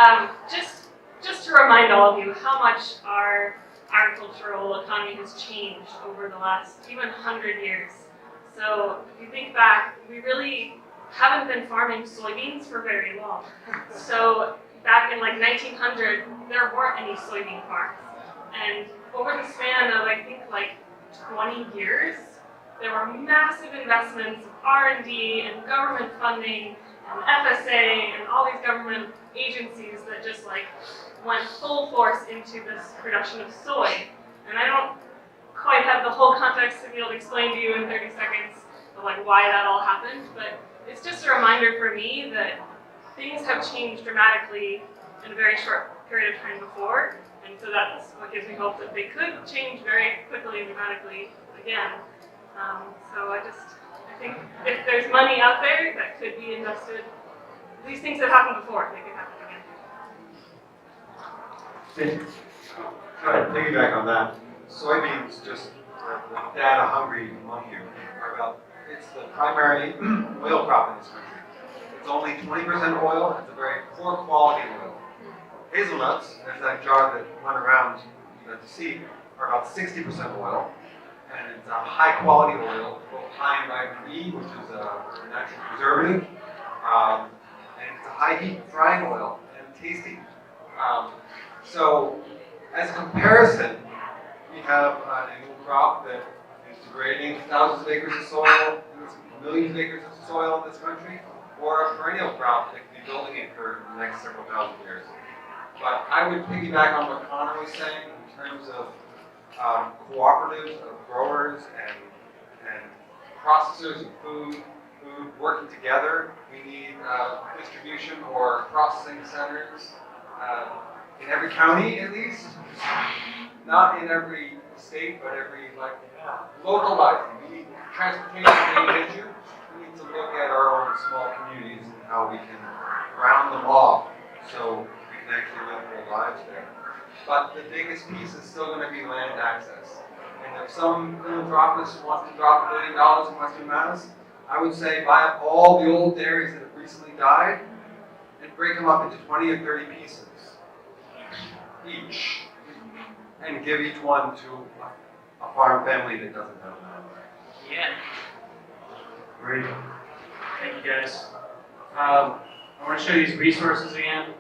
just to remind all of you how much our agricultural economy has changed over the last even 100 years. So if you think back, we really haven't been farming soybeans for very long. So back in like 1900, there weren't any soybean farms. And over the span of I think like 20 years, there were massive investments of R&D and government funding and FSA and all these government agencies that just like went full force into this production of soy. And I don't quite have the whole context to be able to explain to you in 30 seconds of like why that all happened, but it's just a reminder for me that things have changed dramatically in a very short period of time before, and so that's what gives me hope that they could change very quickly and dramatically again. So I think if there's money out there that could be invested, these things have happened before, they could happen again. Kind of piggyback on that, soybeans, just the data-hungry among you, it's the primary oil crop in this country. It's only 20% oil, it's a very poor quality oil. Hazelnuts, there's that jar that went around to see, are about 60% oil. And it's a high quality oil, both high in vitamin E, which is a natural preservative, and it's a high heat frying oil and tasty. So as a comparison, we have an annual crop that is degrading thousands of acres of soil, millions of acres of soil in this country, or a perennial crop that can be building it for the next several thousand years. But I would piggyback on what Connor was saying in terms of cooperatives of growers and processors of food working together. We need distribution or processing centers in every county at least, not in every state, but every localizing. We need transportation being an issue. We need to look at our own small communities and how we can round them off so we can actually live full lives there. But the biggest piece is still going to be land access. And if some philanthropist wants to drop $1 billion in Western Mass, I would say buy up all the old dairies that have recently died and break them up into 20 or 30 pieces each, and give each one to a farm family that doesn't have land. Yeah. Great. Thank you guys. I want to show you these resources again.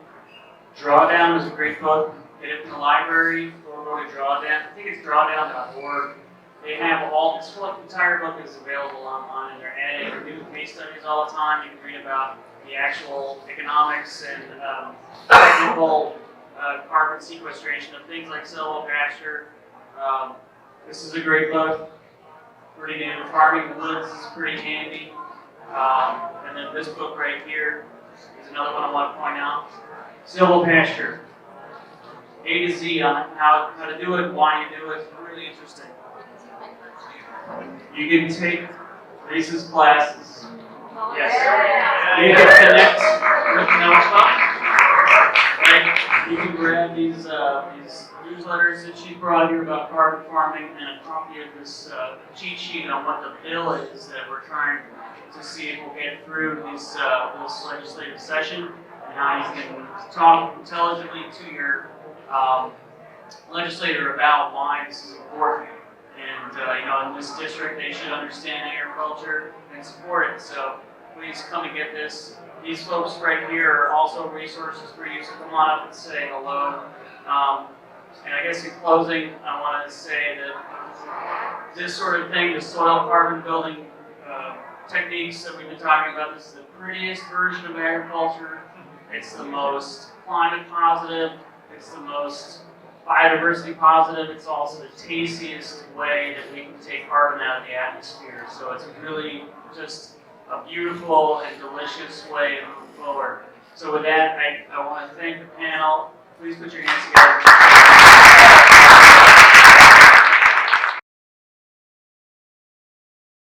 Drawdown is a great book. Get it from the library or go to Drawdown. I think it's drawdown.org. They have all this entire book is available online, and they're adding new case studies all the time. You can read about the actual economics and technical carbon sequestration of things like silvopasture. This is a great book. Pretty new. Farming the Woods is pretty handy. And then this book right here is another one I want to point out. Silvopasture. A to Z on how to do it, why you do it. Really interesting. You can take Reese's classes. Yes. You can connect with NOFA. You can grab these these newsletters that she brought here about carbon farming and a copy of this cheat sheet on what the bill is that we're trying to see if we'll get through this legislative session, and how you can talk intelligently to your legislator about why this is important. And in this district, they should understand agriculture and support it. So please come and get this. These folks right here are also resources for you, so come on up and say hello. And I guess in closing, I want to say that this sort of thing, the soil carbon building techniques that we've been talking about, this is the prettiest version of agriculture. It's the most climate positive. It's the most biodiversity positive. It's also the tastiest way that we can take carbon out of the atmosphere. So it's really just a beautiful and delicious way to move forward. So with that, I want to thank the panel. Please put your hands together.